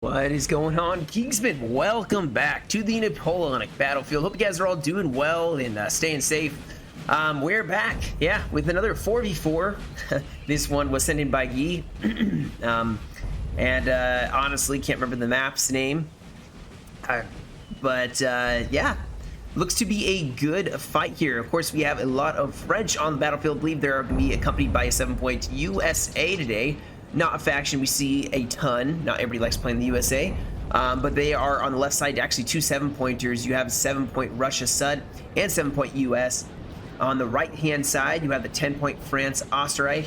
What is going on, Kingston? Welcome back to the Napoleonic battlefield. Hope you guys are all doing well and staying safe. We're back, yeah, with another 4v4. This one was sent in by Yi. Honestly, can't remember the map's name. Yeah, looks to be a good fight here. Of course, we have a lot of French on the battlefield. I believe they're going to be accompanied by a 7-point USA today. Not a faction we see a ton. Not everybody likes playing the USA. But they are on the left side, actually two 7-pointers. You have 7-point Russia Sud and 7-point US. On the right-hand side, you have the 10-point France Österreich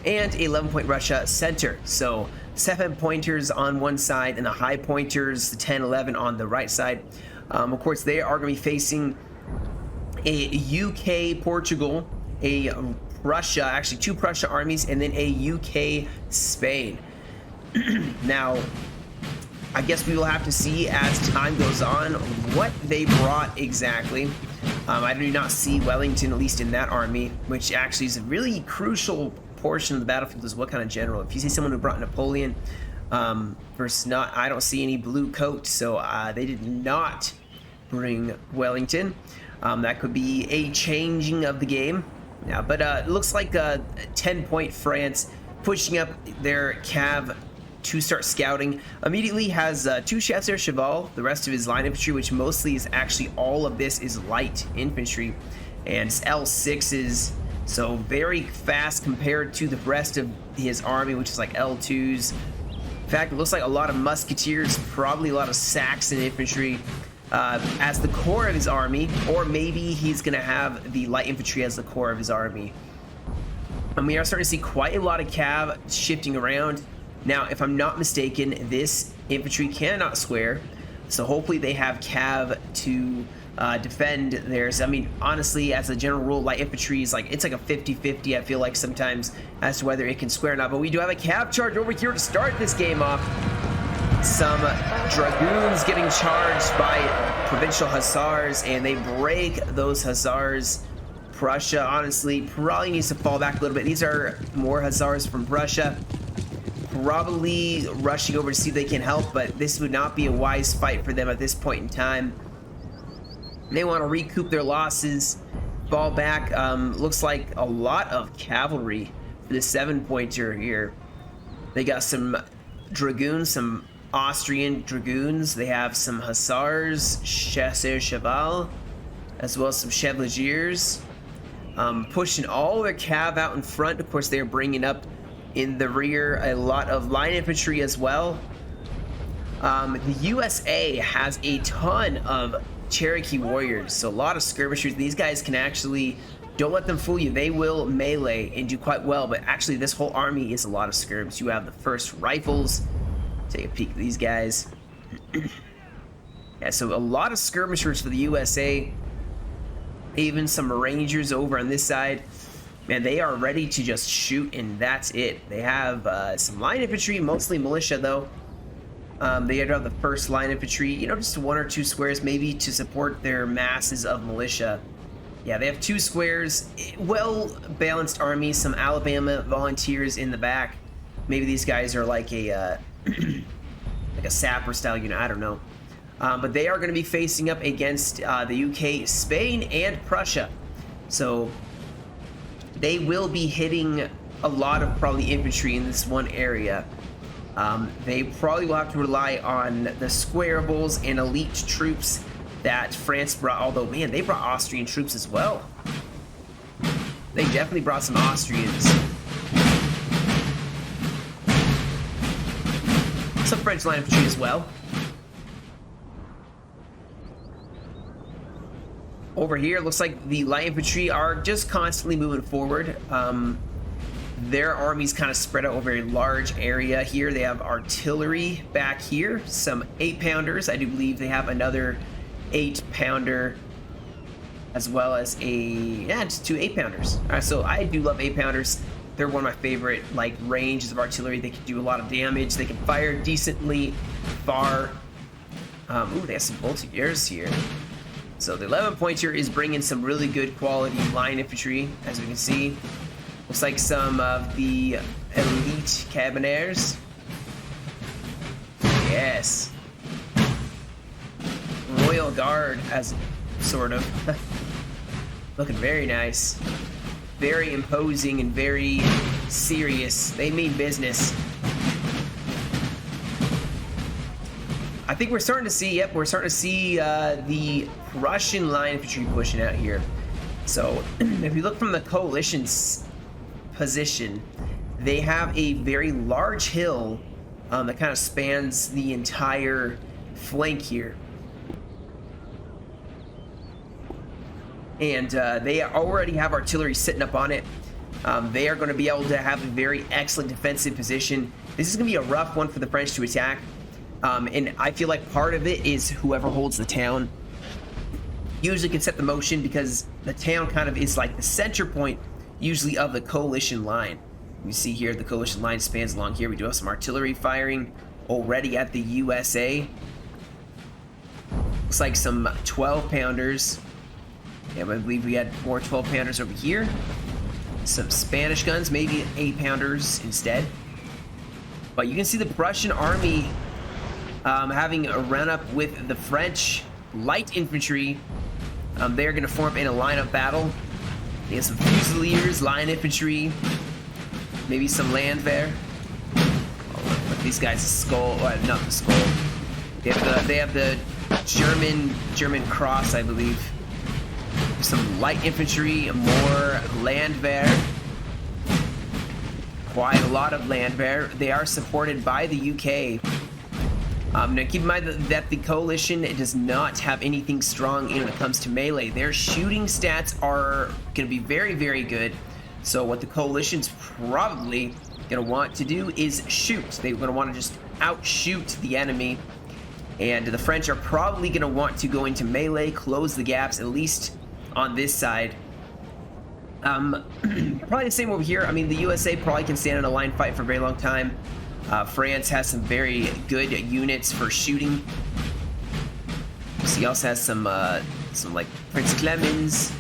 and 11-point Russia Center. So 7-pointers on one side and the high pointers, the 10, 11 on the right side. Of course, they are going to be facing a UK, Portugal, a Russia, actually two Prussia armies, and then a UK Spain. Now, I guess we will have to see as time goes on what they brought exactly. I do not see Wellington, at least in that army, which actually is a really crucial portion of the battlefield, is what kind of general. If you see someone who brought Napoleon versus not, I don't see any blue coat, so they did not bring Wellington. That could be a changing of the game. Yeah, but it looks like 10-point France pushing up their cav to start scouting. Immediately has two chasseurs cheval, the rest of his line infantry, which mostly is actually all of this is light infantry, and L6s, so very fast compared to the rest of his army, which is like L2s. In fact, it looks like a lot of musketeers, probably a lot of Saxon infantry as the core of his army, or maybe he's going to have the light infantry as the core of his army. And we are starting to see quite a lot of cav shifting around. Now, if I'm not mistaken, this infantry cannot square, so hopefully they have cav to defend theirs. I mean, honestly, as a general rule, light infantry is like, it's like a 50-50, I feel like sometimes, as to whether it can square or not. But we do have a cav charge over here to start this game off. Some dragoons getting charged by provincial hussars, and they break those hussars. Prussia, honestly, probably needs to fall back a little bit. These are more hussars from Prussia, probably rushing over to see if they can help, but this would not be a wise fight for them at this point in time. They want to recoup their losses, fall back. Looks like a lot of cavalry for the 7-pointer here. They got some dragoons, some Austrian dragoons. They have some hussars, chasseurs cheval, as well as some chevaliers. Pushing all their cav out in front. Of course, they're bringing up in the rear a lot of line infantry as well. The USA has a ton of Cherokee warriors, so a lot of skirmishers. These guys can actually, don't let them fool you, they will melee and do quite well, but actually this whole army is a lot of skirms. You have the first rifles. Take a peek at these guys. Yeah, so a lot of skirmishers for the USA. Even some rangers over on this side. Man, they are ready to just shoot, and that's it. They have some line infantry, mostly militia though. They have the first line infantry, you know, just 1 or 2 squares maybe to support their masses of militia. Yeah, they have 2 squares, well-balanced army, some Alabama volunteers in the back. Maybe these guys are like a like a sapper style unit, I don't know. But they are going to be facing up against the UK, Spain, and Prussia. So they will be hitting a lot of probably infantry in this one area. They probably will have to rely on the squarables and elite troops that France brought, although, man, they brought Austrian troops as well. They definitely brought some Austrians. Some French line infantry as well. Over here, looks like the light infantry are just constantly moving forward. Their army's kind of spread out over a large area here. They have artillery back here, some 8-pounders. I do believe they have another 8-pounder, as well as just 2 8-pounders. All right, so I do love 8-pounders. They're one of my favorite like ranges of artillery. They can do a lot of damage. They can fire decently far. Ooh, they have some boltiers here. So the 11-pointer is bringing some really good quality line infantry, as we can see. Looks like some of the elite carabiniers. Yes. Royal Guard, as sort of. Looking very nice. Very imposing and very serious. They mean business. I think we're starting to see, we're starting to see the Russian line infantry pushing out here. So if you look from the coalition's position, they have a very large hill that kind of spans the entire flank here. And they already have artillery sitting up on it. They are going to be able to have a very excellent defensive position. This is going to be a rough one for the French to attack. And I feel like part of it is whoever holds the town usually can set the motion, because the town kind of is like the center point usually of the coalition line. You see here the coalition line spans along here. We do have some artillery firing already at the USA. Looks like some 12-pounders. Yeah, I believe we had more 12-pounders over here. Some Spanish guns, maybe 8-pounders instead. But you can see the Prussian army having a run-up with the French light infantry. They're going to form in a line-up battle. They have some Fusiliers, line infantry, maybe some Landwehr. Oh, look, these guys' skull, not the skull. They have the German cross, I believe. Some light infantry, more Landwehr. Quite a lot of Landwehr. They are supported by the UK. Now keep in mind that the coalition does not have anything strong when it comes to melee. Their shooting stats are going to be very, very good. So what the coalition's probably going to want to do is shoot. They're going to want to just outshoot the enemy. And the French are probably going to want to go into melee, close the gaps, at least on this side. Probably the same over here. I mean, the USA probably can stand in a line fight for a very long time. France has some very good units for shooting. So he also has some like Prince Clemens.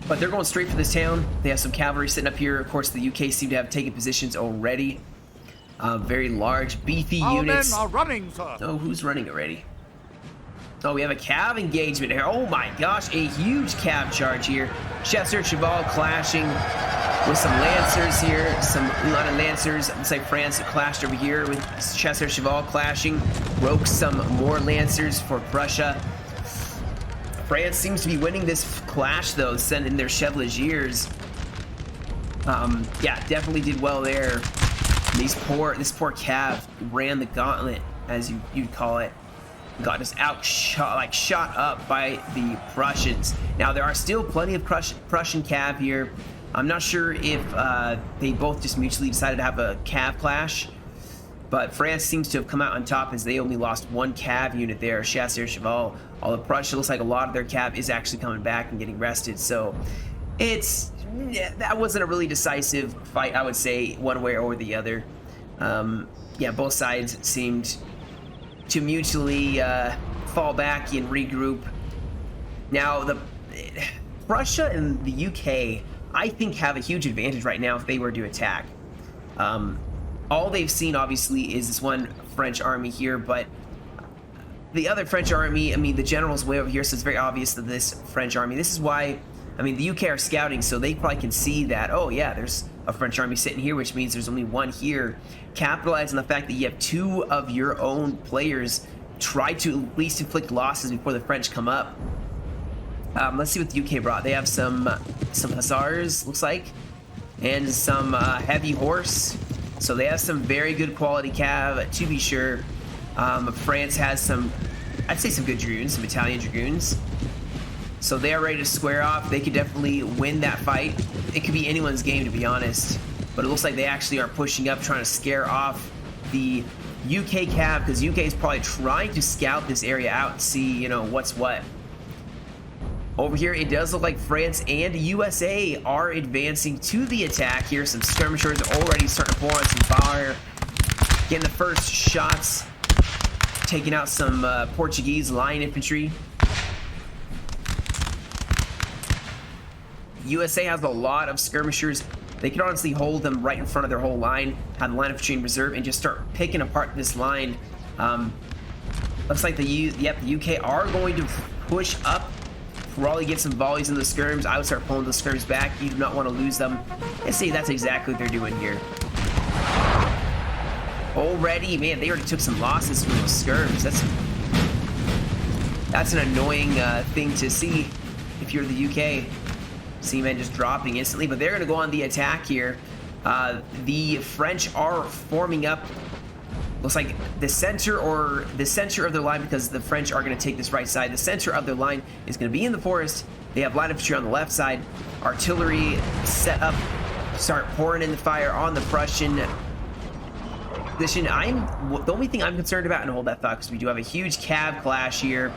But they're going straight for this town. They have some cavalry sitting up here. Of course, the UK seem to have taken positions already. Very large, beefy units. Our men are running, sir. Oh, who's running already? Oh, we have a cav engagement here. Oh my gosh, a huge cav charge here. Chasseur Cheval clashing with some lancers here. A lot of lancers. Looks like France clashed over here with Chasseur Cheval clashing. Broke some more lancers for Prussia. France seems to be winning this clash though, sending their Chevaliers. Yeah, definitely did well there. This poor cav ran the gauntlet, as you'd call it. Got just shot up by the Prussians. Now there are still plenty of Prussian cav here. I'm not sure if they both just mutually decided to have a cav clash, but France seems to have come out on top as they only lost one cav unit there, Chasseur Cheval. Although Prussia looks like a lot of their cav is actually coming back and getting rested, so that wasn't a really decisive fight, I would say, one way or the other. Yeah, both sides seemed to mutually fall back and regroup. Now, Russia and the UK, I think, have a huge advantage right now if they were to attack. All they've seen, obviously, is this one French army here, but the other French army, I mean, the general's way over here, so it's very obvious that this French army, this is why, I mean, the UK are scouting, so they probably can see that, oh yeah, there's a French army sitting here, which means there's only one here. Capitalize on the fact that you have two of your own players try to at least inflict losses before the French come up. Let's see what the UK brought. They have some hussars, looks like, and some heavy horse. So they have some very good quality cav, to be sure. France has some, I'd say, some good dragoons, some Italian dragoons. So they are ready to square off. They could definitely win that fight. It could be anyone's game, to be honest. But it looks like they actually are pushing up, trying to scare off the UK cav, because UK is probably trying to scout this area out and see, you know, what's what. Over here, it does look like France and USA are advancing to the attack here. Some skirmishers already starting to pour on some fire. Getting the first shots. Taking out some Portuguese line infantry. USA has a lot of skirmishers. They could honestly hold them right in front of their whole line, have the line of infantry in reserve, and just start picking apart this line. Looks like the UK are going to push up, probably get some volleys in the skirms. I would start pulling the skirms back. You do not want to lose them. And see, that's exactly what they're doing here. Already, man, they already took some losses from those skirms. That's an annoying thing to see if you're the UK. See men just dropping instantly, but they're going to go on the attack here. The French are forming up. Looks like the center of their line, because the French are going to take this right side. The center of their line is going to be in the forest. They have light infantry on the left side. Artillery set up, start pouring in the fire on the Prussian position. The only thing I'm concerned about, and hold that thought because we do have a huge cav clash here.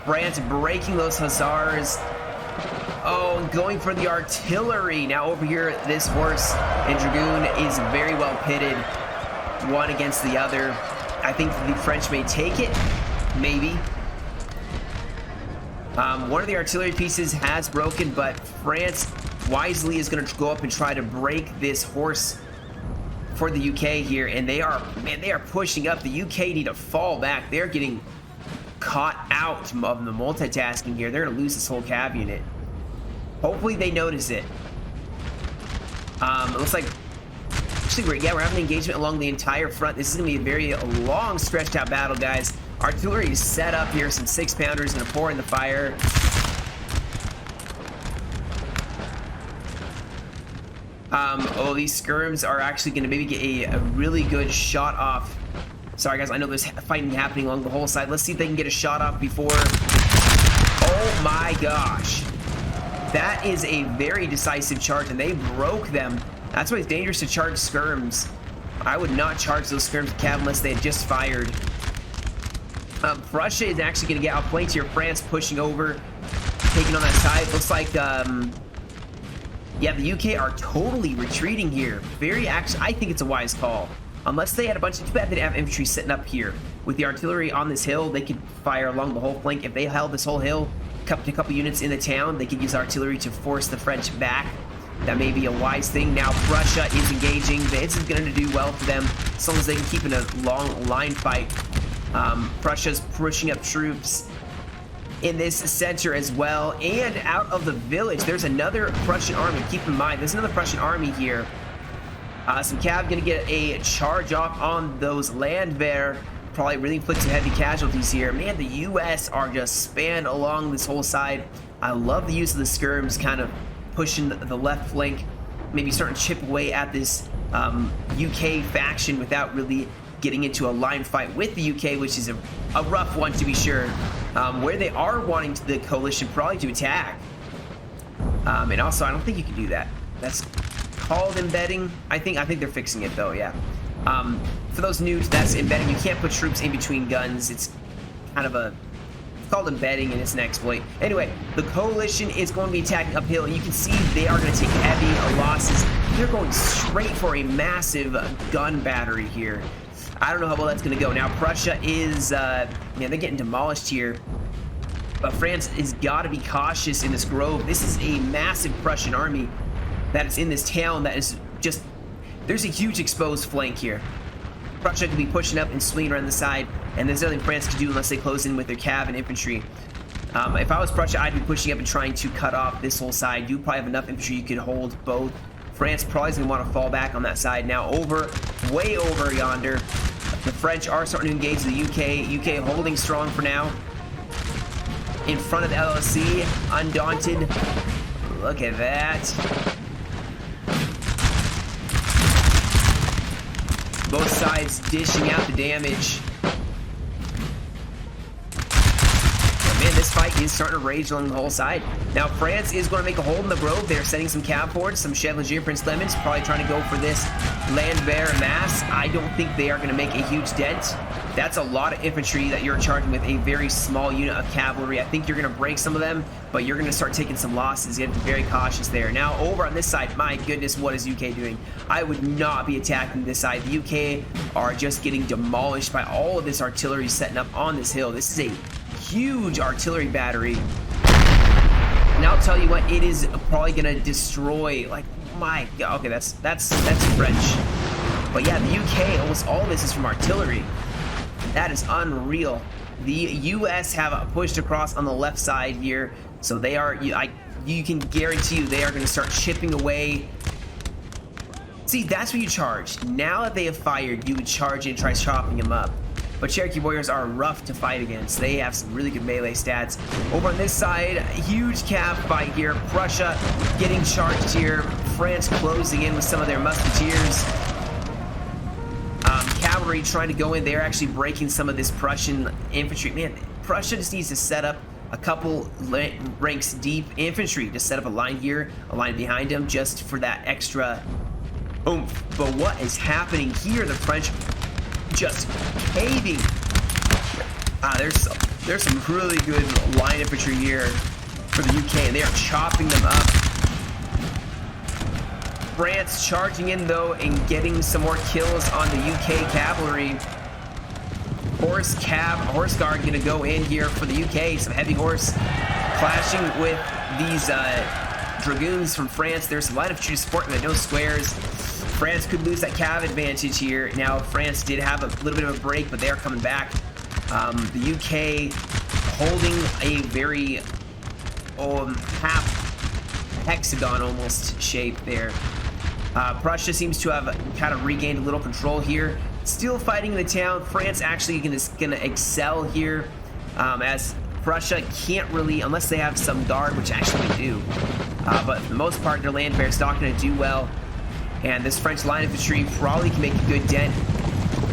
France breaking those hussars. Oh, going for the artillery. Now over here, this horse and dragoon is very well pitted, one against the other. I think the French may take it, maybe. One of the artillery pieces has broken, but France wisely is going to go up and try to break this horse for the UK here, and they are pushing up. The UK need to fall back. They're getting caught out of the multitasking here. They're going to lose this whole cav unit. Hopefully they notice it. It looks like actually we're having an engagement along the entire front. This is going to be a very long, stretched out battle, guys. Artillery is set up here. Some 6-pounders going to pour in the fire. Oh, these skirms are actually going to maybe get a really good shot off. Sorry, guys. I know there's fighting happening along the whole side. Let's see if they can get a shot off before. Oh my gosh. That is a very decisive charge, and they broke them. That's why it's dangerous to charge skirms. I would not charge those skirms cav unless they had just fired. Prussia is actually going to get outflanked here. France pushing over, taking on that side. Looks like, yeah, the UK are totally retreating here. I think it's a wise call. Unless they had a bunch of, too bad they didn't have infantry sitting up here. With the artillery on this hill, they could fire along the whole flank. If they held this whole hill, a couple units in the town, they could use artillery to force the French back. That may be a wise thing. Now Prussia is engaging. This is going to do well for them as long as they can keep in a long line fight. Prussia's pushing up troops in this center as well. And out of the village, there's another Prussian army. Keep in mind, there's another Prussian army here. Some cav going to get a charge off on those Landwehr. Probably really inflict some heavy casualties here. Man, the US are just spanned along this whole side. I love the use of the skirms, kind of pushing the left flank, maybe starting to chip away at this UK faction without really getting into a line fight with the UK, which is a rough one to be sure. Where they are wanting the coalition probably to attack. And also, I don't think you can do that. That's called embedding. I think they're fixing it though, yeah. For those new to that's embedding, you can't put troops in between guns. It's kind of it's called embedding, and it's an exploit. Anyway, the coalition is going to be attacking uphill, and you can see they are going to take heavy losses. They're going straight for a massive gun battery here. I don't know how well that's going to go. Now, Prussia is, they're getting demolished here. But France has got to be cautious in this grove. This is a massive Prussian army that is in this town that is just, there's a huge exposed flank here. Prussia could be pushing up and swinging around the side, and there's nothing France can do unless they close in with their cav and infantry. If I was Prussia, I'd be pushing up and trying to cut off this whole side. You probably have enough infantry you could hold both. France probably is going to want to fall back on that side. Now way over yonder, the French are starting to engage the UK. UK holding strong for now. In front of the LSC, undaunted. Look at that. Both sides dishing out the damage. Oh man, this fight is starting to rage along the whole side. Now France is going to make a hole in the grove. They're setting some cav forwards, some Chevalier Prince Clements, probably trying to go for this Landwehr mass. I don't think they are going to make a huge dent. That's a lot of infantry that you're charging with a very small unit of cavalry. I think you're going to break some of them, but you're going to start taking some losses. You have to be very cautious there. Now, over on this side, my goodness, what is UK doing? I would not be attacking this side. The UK are just getting demolished by all of this artillery setting up on this hill. This is a huge artillery battery. And I'll tell you what, it is probably going to destroy, like, my god. Okay, that's French. But yeah, the UK, almost all of this is from artillery. That is unreal. The US have pushed across on the left side here, so they are. You can guarantee you they are going to start chipping away. See, that's what you charge. Now that they have fired, you would charge and try chopping them up. But Cherokee Warriors are rough to fight against. They have some really good melee stats. Over on this side, huge cav fight here. Prussia getting charged here. France closing in with some of their musketeers. Cavalry trying to go in. They're actually breaking some of this Prussian infantry. Man, Prussia just needs to set up a couple ranks deep infantry. Just set up a line here, a line behind them, just for that extra oomph. But what is happening here? The French just caving. There's some really good line infantry here for the UK, and they are chopping them up. France charging in though and getting some more kills on the UK cavalry. Horse guard gonna go in here for the UK. Some heavy horse clashing with these dragoons from France. There's some line infantry supporting the no squares. France could lose that cav advantage here. Now, France did have a little bit of a break, but they are coming back. The UK holding a very half hexagon almost shape there. Prussia seems to have kind of regained a little control here. Still fighting in the town. France actually gonna excel here, as Prussia can't really, unless they have some guard, which actually they do. But for the most part, their land bear's not gonna do well. And this French line infantry probably can make a good dent.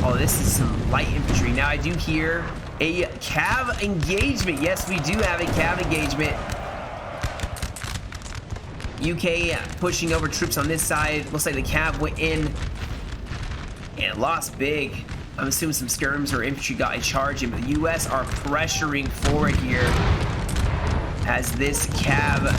Oh, this is some light infantry. Now I do hear a cav engagement. Yes, we do have a cav engagement. UK pushing over troops on this side. Looks like the cav went in and lost big. I'm assuming some skirms or infantry got a charge in, but the US are pressuring forward here as this cav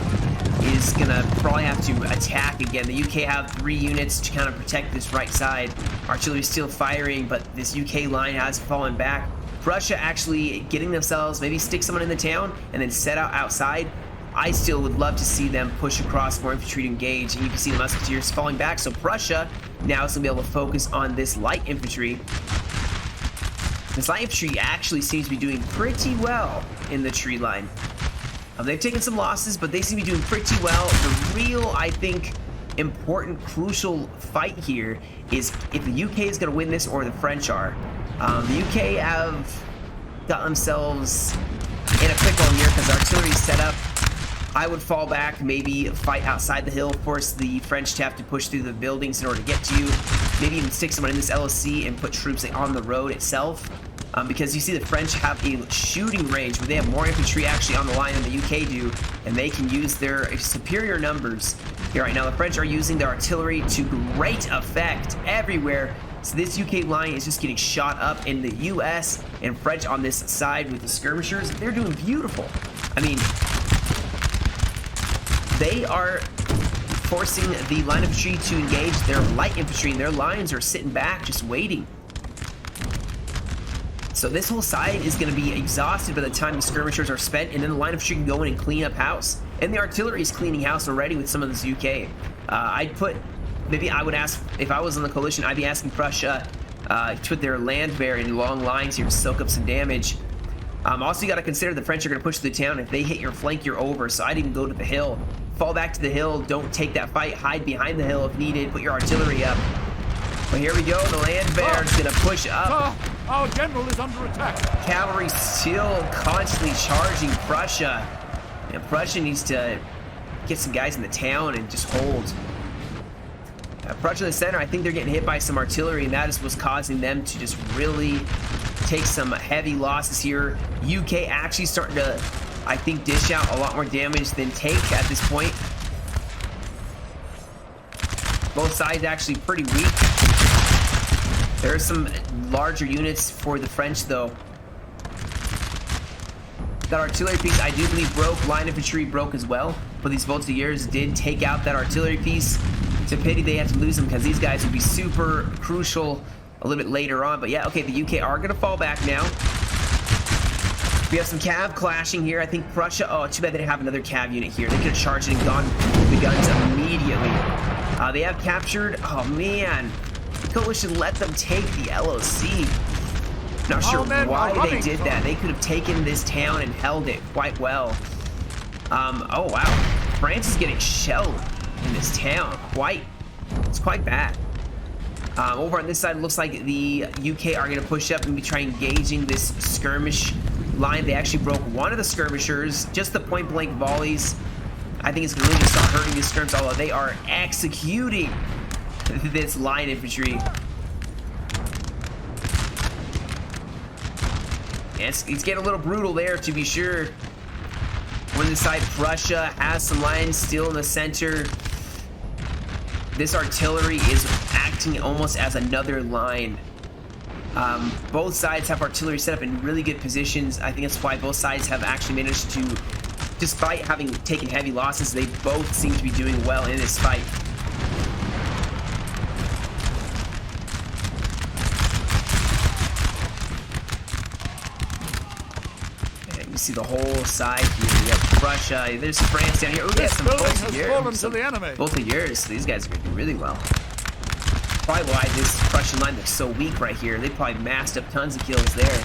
is gonna probably have to attack again. The UK have 3 units to kind of protect this right side. Artillery still firing, but this UK line has fallen back. Prussia actually getting themselves, maybe stick someone in the town and then set out outside. I still would love to see them push across more infantry to engage, and you can see the musketeers falling back. So Prussia now is gonna be able to focus on this light infantry. This light infantry actually seems to be doing pretty well in the tree line. They've taken some losses, but they seem to be doing pretty well. The real, I think, important, crucial fight here is if the UK is going to win this or the French are. The UK have got themselves in a pickle here because artillery's set up. I would fall back, maybe fight outside the hill, force the French to have to push through the buildings in order to get to you. Maybe even stick someone in this LOC and put troops on the road itself. Because you see the French have a shooting range where they have more infantry actually on the line than the UK do, and they can use their superior numbers. Here right now, the French are using their artillery to great effect everywhere. So this UK line is just getting shot up, in the US and French on this side with the skirmishers. They're doing beautiful. I mean, they are forcing the line infantry to engage their light infantry, and their lines are sitting back just waiting. So this whole side is going to be exhausted by the time the skirmishers are spent, and then the line infantry can go in and clean up house. And the artillery is cleaning house already with some of this UK. Maybe I would ask, if I was on the coalition, I'd be asking Prussia to put their land bear in long lines here to soak up some damage. Also, you got to consider the French are going to push to the town. If they hit your flank, you're over. So I'd even go to the hill. Fall back to the hill. Don't take that fight. Hide behind the hill if needed. Put your artillery up. But here we go. The land bear is going to push up. Our general is under attack. Cavalry still constantly charging Prussia. And Prussia needs to get some guys in the town and just hold. Prussia in the center, I think they're getting hit by some artillery, and that is what's causing them to just really take some heavy losses here. UK actually starting to, I think, dish out a lot more damage than take at this point. Both sides actually pretty weak. There are some larger units for the French, though. That artillery piece, I do believe, broke. Line infantry broke as well. But these Voltigeurs did take out that artillery piece. It's a pity they have to lose them, because these guys would be super crucial a little bit later on. But yeah, okay, the UK are going to fall back now. We have some cav clashing here. I think Prussia... Oh, too bad they didn't have another cav unit here. They could have charged and gone the guns immediately. They have captured, oh man, the coalition let them take the LOC. Not sure why they did that. They could have taken this town and held it quite well. Oh wow, France is getting shelled in this town. It's quite bad. Over on this side, it looks like the UK are going to push up and be trying engaging this skirmish line. They actually broke one of the skirmishers, just the point blank volleys. I think it's going to really start hurting these skirms, although they are executing this line infantry. It's getting a little brutal there, to be sure. On this side, Prussia has some lines still in the center. This artillery is acting almost as another line. Both sides have artillery set up in really good positions. I think that's why both sides have actually managed to, despite having taken heavy losses, they both seem to be doing well in this fight. See the whole side here. You have Prussia. There's France down here. Oh, yes, some both yours. Both of yours. These guys are going to do really well. Probably why this Prussian line looks so weak right here. They probably massed up tons of kills there.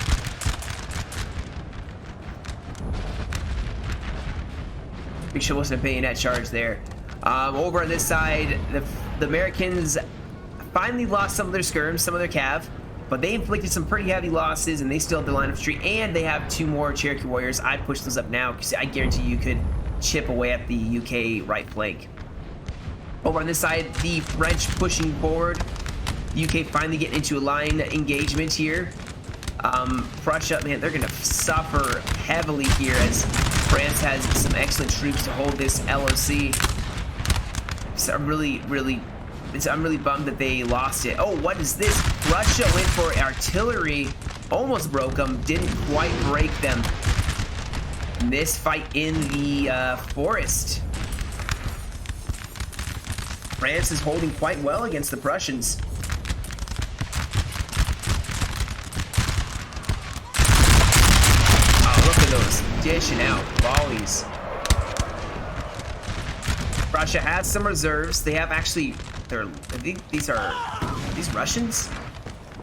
Big show wasn't a bayonet charge there. Over on this side, the Americans finally lost some of their skirms, some of their cav. But they inflicted some pretty heavy losses, and they still have the line of street, and they have 2 more Cherokee warriors. I'd push those up now, because I guarantee you could chip away at the UK right flank. Over on this side, the French pushing forward. The UK finally getting into a line engagement here. Prussia, man, they're going to suffer heavily here, as France has some excellent troops to hold this LOC. So I'm really bummed that they lost it. Oh, what is this? Russia went for artillery, almost broke them, didn't quite break them. And this fight in the forest. France is holding quite well against the Prussians. Oh, look at those dishing out volleys. Russia has some reserves. They have actually, I think these are these Russians?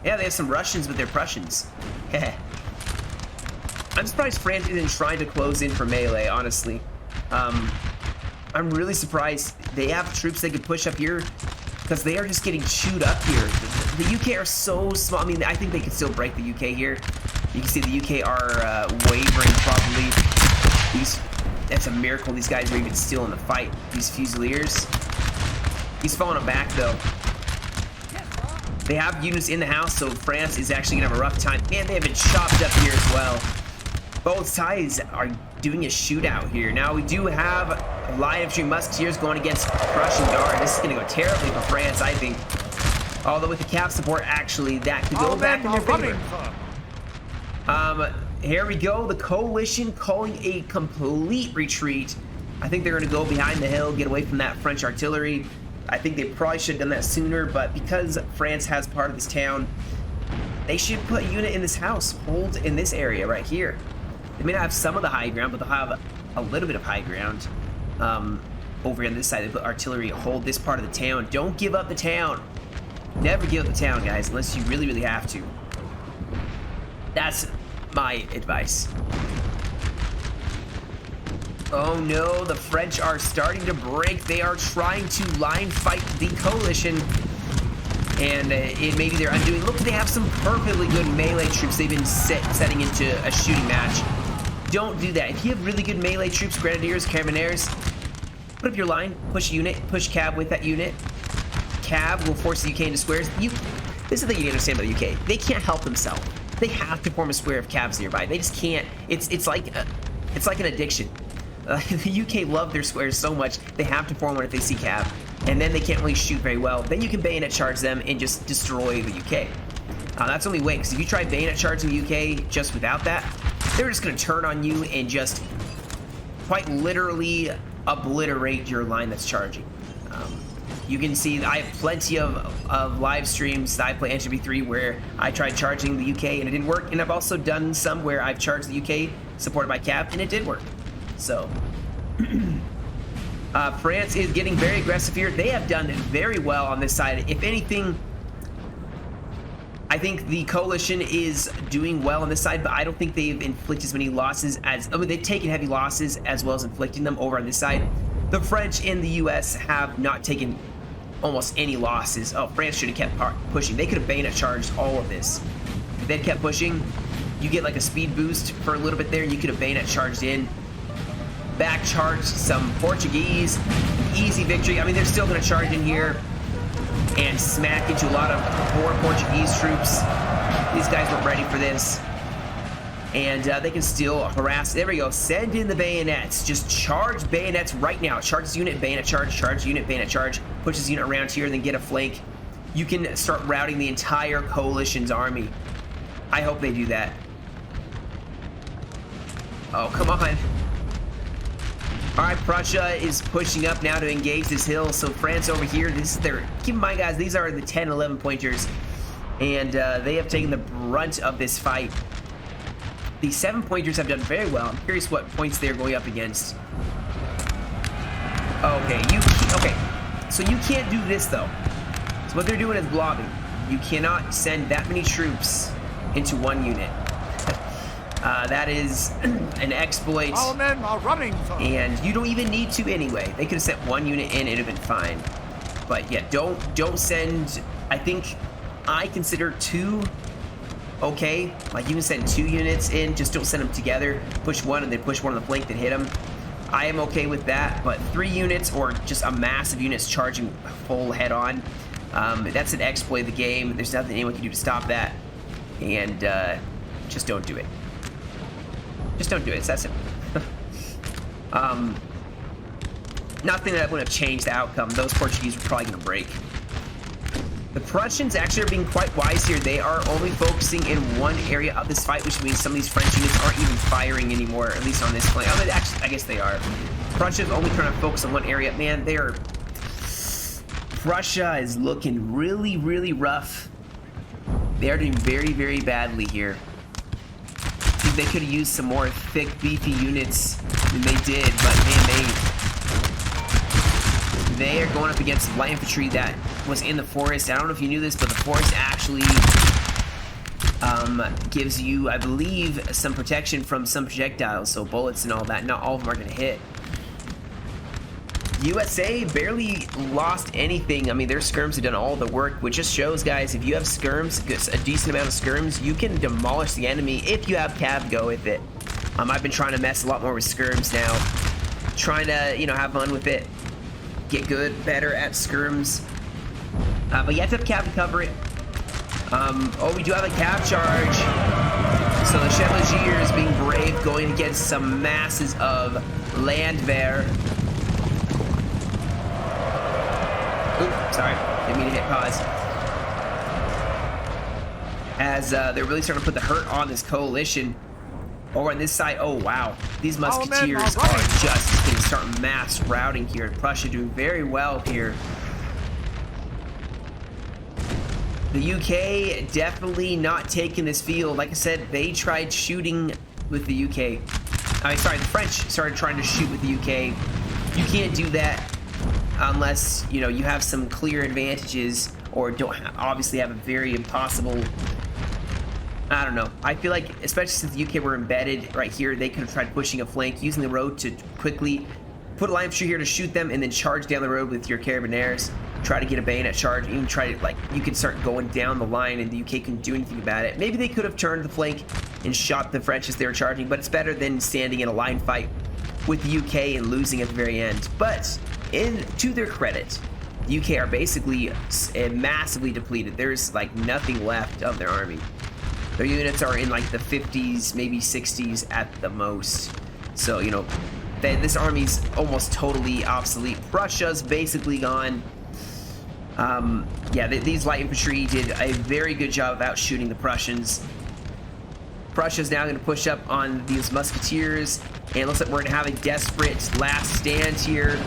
Yeah, they have some Russians, but they're Prussians. I'm surprised France isn't trying to close in for melee, honestly. I'm really surprised they have troops they could push up here, because they are just getting chewed up here. The UK are so small. I mean, I think they could still break the UK here. You can see the UK are wavering probably. That's a miracle these guys are even still in the fight. These Fusiliers. He's falling back though. They have units in the house, so France is actually gonna have a rough time. And they have been chopped up here as well. Both sides are doing a shootout here. Now we do have a line of infantry musketeers going against Prussian Guard. This is gonna go terribly for France, I think. Although with the cap support, actually, that could go back in their favor. Here we go. The coalition calling a complete retreat. I think they're gonna go behind the hill, get away from that French artillery. I think they probably should have done that sooner, but because France has part of this town, they should put a unit in this house, hold in this area right here. They may not have some of the high ground, but they'll have a little bit of high ground. Over on this side, they put artillery, hold this part of the town. Don't give up the town. Never give up the town, guys, unless you really, really have to. That's my advice. Oh no, the French are starting to break. They are trying to line fight the coalition. And maybe they're undoing. Look, they have some perfectly good melee troops they've been setting into a shooting match. Don't do that. If you have really good melee troops, grenadiers, carabineers, put up your line, push a unit, push cav with that unit. Cav will force the UK into squares. This is the thing you understand about the UK. They can't help themselves. They have to form a square of cavs nearby. They just can't. It's like an addiction. The UK love their squares so much, they have to form one if they see cav. And then they can't really shoot very well. Then you can bayonet charge them and just destroy the UK. That's the only way, because if you try bayonet charging the UK just without that, they're just going to turn on you and just quite literally obliterate your line that's charging. You can see I have plenty of live streams that I play NGB3 where I tried charging the UK and it didn't work. And I've also done some where I've charged the UK supported by cav and it did work. So France is getting very aggressive here. They have done very well on this side. If anything, I think the coalition is doing well on this side, but I don't think they've inflicted as many losses as, I mean, they've taken heavy losses as well as inflicting them over on this side. The French and the US have not taken almost any losses. Oh, France should have kept pushing. They could have bayonet charged all of this. If they'd kept pushing, you get like a speed boost for a little bit there, and you could have bayonet charged in. Back charged some Portuguese. Easy victory. I mean, they're still going to charge in here and smack into a lot of poor Portuguese troops. These guys weren't ready for this. And they can still harass. There we go. Send in the bayonets. Just charge bayonets right now. Charge this unit, bayonet charge unit, bayonet charge. Push this unit around here, then get a flank. You can start routing the entire coalition's army. I hope they do that. Oh, come on. All right, Prussia is pushing up now to engage this hill. So France over here, this is their, keep in mind, guys, these are the 10, 11 pointers. And they have taken the brunt of this fight. The 7 pointers have done very well. I'm curious what points they're going up against. Okay, okay. So you can't do this, though. So what they're doing is blobbing. You cannot send that many troops into one unit. That is an exploit. Our men are running, sir. And you don't even need to anyway. They could have sent one unit in, it'd have been fine. But yeah, don't send, I think I consider 2 okay. Like you can send 2 units in, just don't send them together. Push one and then push one on the flank, then hit them. I am okay with that, but 3 units or just a massive units charging full head on, that's an exploit of the game. There's nothing anyone can do to stop that. And just don't do it. Just don't do it. It's that simple. Nothing that would have changed the outcome. Those Portuguese were probably going to break. The Prussians actually are being quite wise here. They are only focusing in one area of this fight, which means some of these French units aren't even firing anymore, at least on this flank. Oh, actually, I guess they are. Prussia's only trying to focus on one area. Man, they are... Prussia is looking really, really rough. They are doing very, very badly here. I think they could have used some more thick, beefy units than they did, but man, they are going up against light infantry that was in the forest. I don't know if you knew this, but the forest actually gives you, I believe, some protection from some projectiles, so bullets and all that. Not all of them are going to hit. USA barely lost anything. I mean, their skirms have done all the work, which just shows, guys, if you have skirms, a decent amount of skirms, you can demolish the enemy if you have cav go with it. I've been trying to mess a lot more with skirms now, trying to, you know, have fun with it, get better at skirms. But you have to have cav to cover it. Oh, we do have a cav charge. So the Chevalier is being brave, going against some masses of Landwehr. Oops, sorry, didn't mean to hit pause. As they're really starting to put the hurt on this coalition. Over on this side, oh wow, these musketeers are just going to start mass routing here. And Prussia doing very well here. The UK definitely not taking this field. Like I said, they tried shooting with the UK. I mean, sorry, the French started trying to shoot with the UK. You can't do that unless, you know, you have some clear advantages or don't obviously have a very impossible, I don't know. I feel like, especially since the UK were embedded right here, they could have tried pushing a flank, using the road to quickly put a line infantry here to shoot them, and then charge down the road with your carabineers. Try to get a bayonet charge, even try to, like, you could start going down the line and the UK couldn't do anything about it. Maybe they could have turned the flank and shot the French as they were charging, but it's better than standing in a line fight with the UK and losing at the very end. But to their credit, the UK are basically massively depleted. There's like nothing left of their army. Their units are in like the 50s, maybe 60s at the most. So, you know, this army's almost totally obsolete. Prussia's basically gone. Yeah, these light infantry did a very good job of outshooting the Prussians. Prussia's now going to push up on these musketeers, and it looks like we're going to have a desperate last stand here.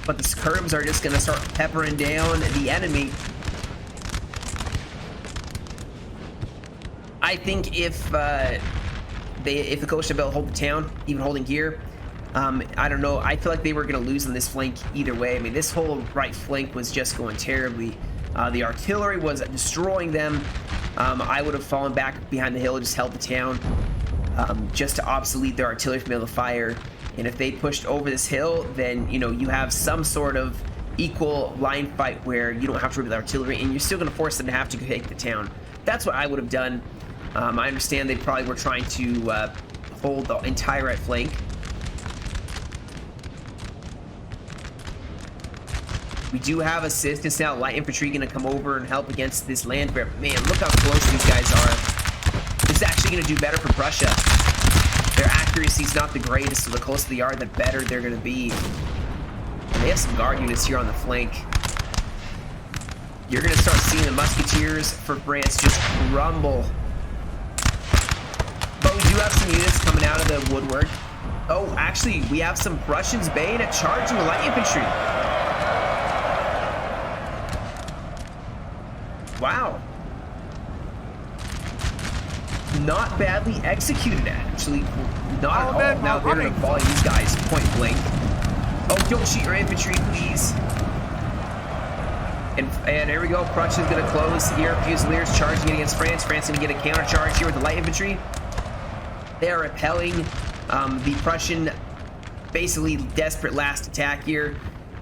But the skirms are just going to start peppering down the enemy. I think if the coalition able to hold the town, even holding here, I don't know. I feel like they were going to lose on this flank either way. I mean, this whole right flank was just going terribly. The artillery was destroying them. I would have fallen back behind the hill and just held the town just to obsolete their artillery from being able to fire. And if they pushed over this hill, then, you know, you have some sort of equal line fight where you don't have to worry about the artillery, and you're still going to force them to have to take the town. That's what I would have done. I understand they probably were trying to hold the entire right flank. We do have assistance now. Light infantry going to come over and help against this land bear. Man, look how close these guys are. This is actually going to do better for Prussia. Their accuracy is not the greatest, so the closer they are, the better they're going to be. And they have some guard units here on the flank. You're going to start seeing the musketeers for France just crumble. But we do have some units coming out of the woodwork. Oh, actually, we have some Prussians bayonet charging the light infantry. Wow. Not badly executed, actually. Not at all. Now they're going to volley these guys point blank. Oh, don't shoot your infantry, please. And there we go. Prussia's going to close here. Fusiliers charging against France. France going to get a counter charge here with the light infantry. They are repelling the Prussian, basically desperate last attack here.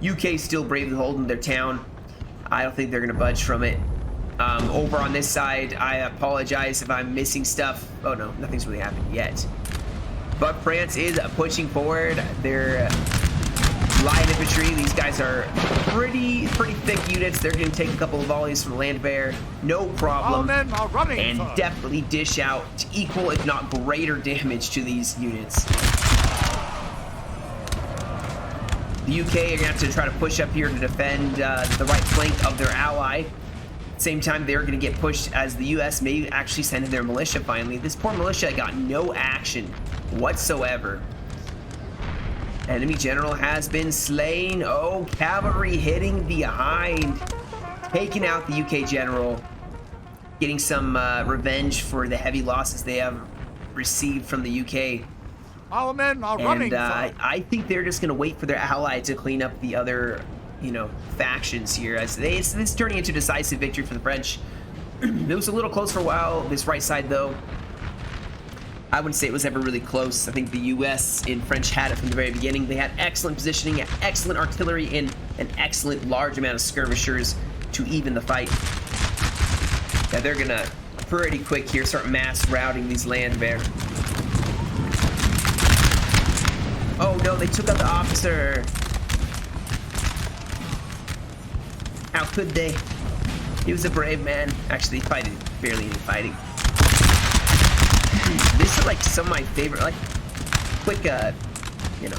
UK still bravely holding their town. I don't think they're going to budge from it. Over on this side, I apologize if I'm missing stuff. Oh no, nothing's really happened yet. But France is pushing forward. They're light infantry. These guys are pretty thick units. They're going to take a couple of volleys from land bear, no problem. All men are running, and sir. definitely dish out equal, if not greater, damage to these units. The UK are going to have to try to push up here to defend the right flank of their ally. Same time, they're going to get pushed as the US may actually send in their militia finally. This poor militia got no action whatsoever. Enemy general has been slain. Oh, cavalry hitting behind. Taking out the UK general. Getting some revenge for the heavy losses they have received from the UK. Our men are running, sir. I think they're just going to wait for their ally to clean up the other, you know, factions here, as this is turning into a decisive victory for the French. It was a little close for a while, this right side, though. I wouldn't say it was ever really close. I think the US in French had it from the very beginning. They had excellent positioning, excellent artillery, and an excellent large amount of skirmishers to even the fight. Yeah, they're gonna pretty quick here start mass routing these land bear. Oh no, they took out the officer. How could they? He was a brave man. Actually, fighting barely any fighting. This is like some of my favorite, like, quick, you know,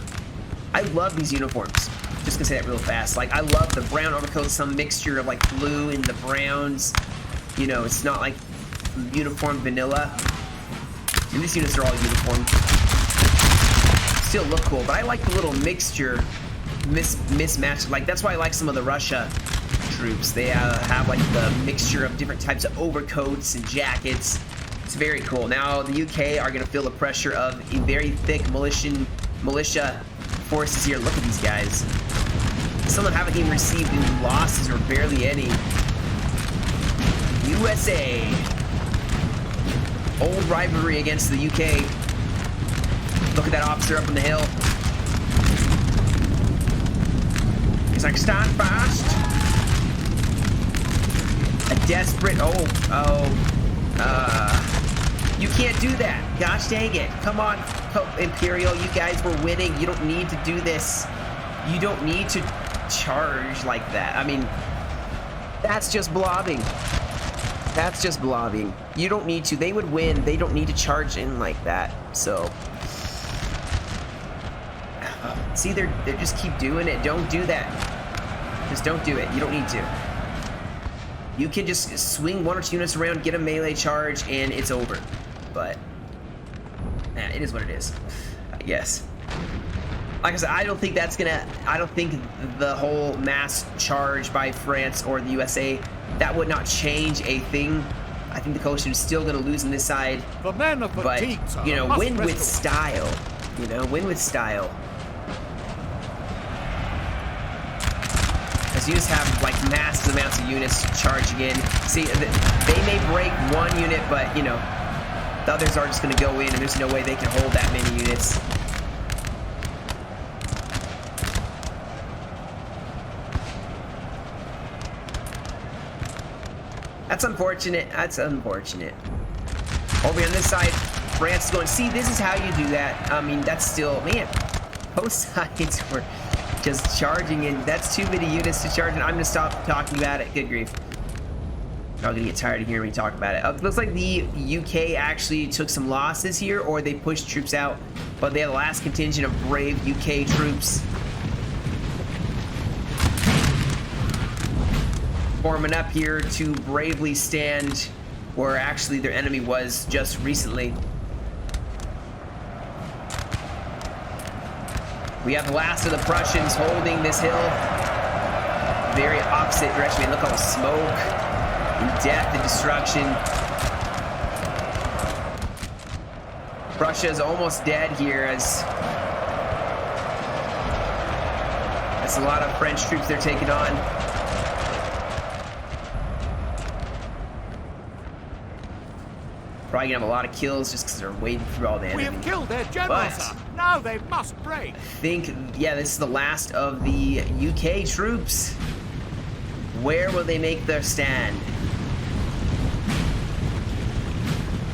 I love these uniforms. Just gonna say that real fast. Like, I love the brown overcoats, some mixture of like blue and the browns. You know, it's not like uniform vanilla. And these units are all uniform. Still look cool, but I like the little mixture, mismatch. Like, that's why I like some of the Russia troops. They have like the mixture of different types of overcoats and jackets. It's very cool. Now the UK are going to feel the pressure of a very thick militia forces here. Look at these guys. Some of them haven't even received any losses or barely any. USA. Old rivalry against the UK. Look at that officer up on the hill. He's like, stand fast. A desperate, you can't do that. Gosh dang it. Come on, Imperial, you guys were winning. You don't need to do this. You don't need to charge like that. I mean, that's just blobbing. That's just blobbing. You don't need to. They would win. They don't need to charge in like that. So, see, they just keep doing it. Don't do that. Just don't do it. You don't need to. You can just swing one or two units around, get a melee charge, and it's over. But, it is what it is, I guess. Like I said, I don't think that's gonna, I don't think the whole mass charge by France or the USA, that would not change a thing. I think the coalition is still gonna lose on this side. The men are fatigued, but, you know, win with style. You know, win with style. units have like massive amounts of units charging in. See, they may break one unit, but you know, the others are just going to go in, and there's no way they can hold that many units. That's unfortunate. That's unfortunate. Over on this side, France is going, see, this is how you do that. I mean, that's still, man, both sides were just charging in. That's too many units to charge in. I'm going to stop talking about it. Good grief. I'm going to get tired of hearing me talk about it. Looks like the UK actually took some losses here, or they pushed troops out, but they had the last contingent of brave UK troops forming up here to bravely stand where actually their enemy was just recently. We have the last of the Prussians holding this hill. Very opposite direction. I mean, look at all the smoke and death and destruction. Prussia is almost dead here as that's a lot of French troops they're taking on. Probably gonna have a lot of kills just because they're waiting through all the enemy. We have killed their general, sir. Now they must break. I think, yeah, this is the last of the UK troops. Where will they make their stand?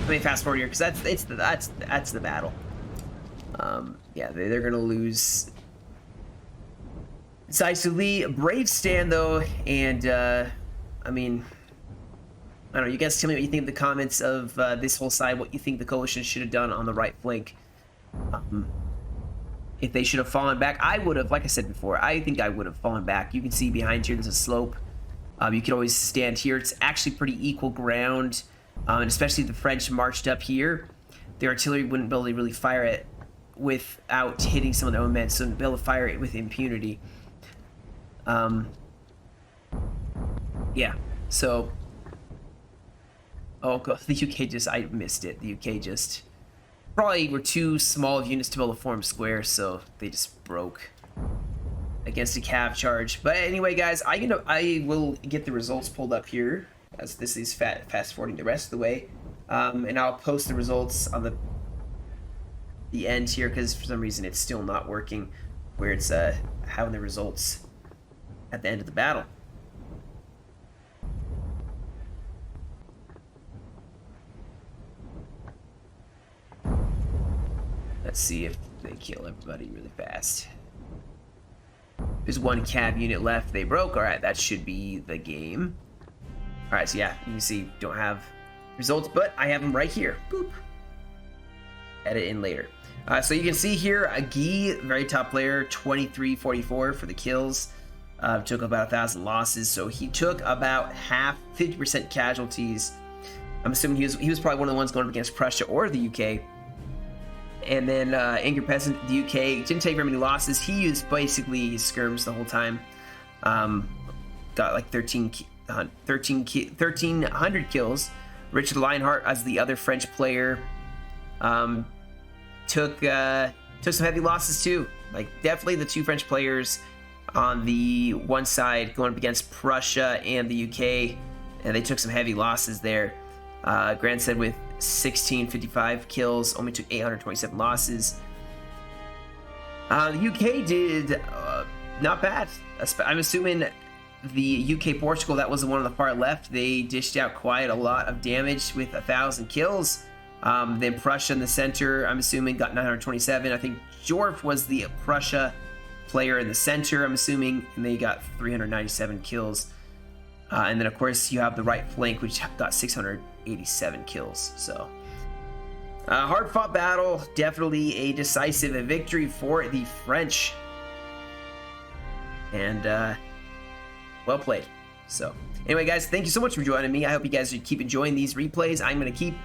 Let me fast forward here because that's the battle. Yeah, they're gonna lose decisively. A brave stand though, and I mean, I don't know, you guys tell me what you think in the comments of this whole side, what you think the coalition should have done on the right flank. If they should have fallen back, I would have, like I said before, I think I would have fallen back. You can see behind here, there's a slope. You can always stand here. It's actually pretty equal ground, and especially if the French marched up here, the artillery wouldn't be able to really fire it without hitting some of their own men, so they'd be able to fire it with impunity. Yeah, so... Oh, God, the UK just, I missed it. The UK just probably were too small of units to be able to form squares, so they just broke against a cav charge. But anyway, guys, I will get the results pulled up here as this is fast forwarding the rest of the way, and I'll post the results on the end here because for some reason it's still not working where it's having the results at the end of the battle. Let's see if they kill everybody really fast. There's one cav unit left. They broke. All right, that should be the game. All right, so yeah, you can see don't have results, but I have them right here. Boop. Edit in later. So you can see here, Guy, very top player, 2344 for the kills. Took about 1,000 losses, so he took about half, 50% casualties. I'm assuming he was probably one of the ones going up against Prussia or the UK. And then Angry Peasant, the UK, didn't take very many losses. He used basically skirms the whole time. Got like 1,300 kills. Richard Lionheart, as the other French player, took some heavy losses too. Like definitely the two French players on the one side going up against Prussia and the UK, and they took some heavy losses there. Grant said with 1655 kills, only took 827 losses. The UK did not bad. I'm assuming the UK Portugal, that was the one on the far left, they dished out quite a lot of damage with 1,000 kills. Then Prussia in the center, I'm assuming, got 927. I think Jorf was the Prussia player in the center, I'm assuming, and they got 397 kills. And then of course you have the right flank, which got 687 kills. So hard fought battle, definitely a decisive victory for the French, and well played. So anyway, guys, thank you so much for joining me. I hope you guys keep enjoying these replays. I'm going to keep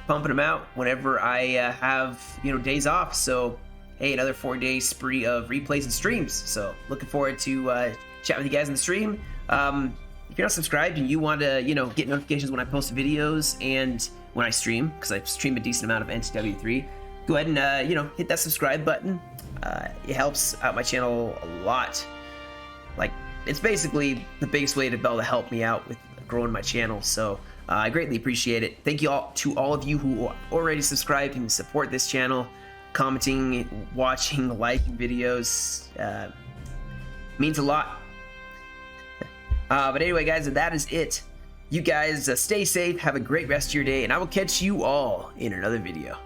pumping them out whenever I have days off. So hey, another 4-day spree of replays and streams. So looking forward to chatting with you guys in the stream. If you're not subscribed and you want to, get notifications when I post videos and when I stream, because I stream a decent amount of NTW3, go ahead and, hit that subscribe button. It helps out my channel a lot. Like, it's basically the biggest way to be able to help me out with growing my channel. So I greatly appreciate it. Thank you all to all of you who already subscribed and support this channel, commenting, watching, liking videos. Means a lot. But anyway, guys, that is it. You guys stay safe, have a great rest of your day, and I will catch you all in another video.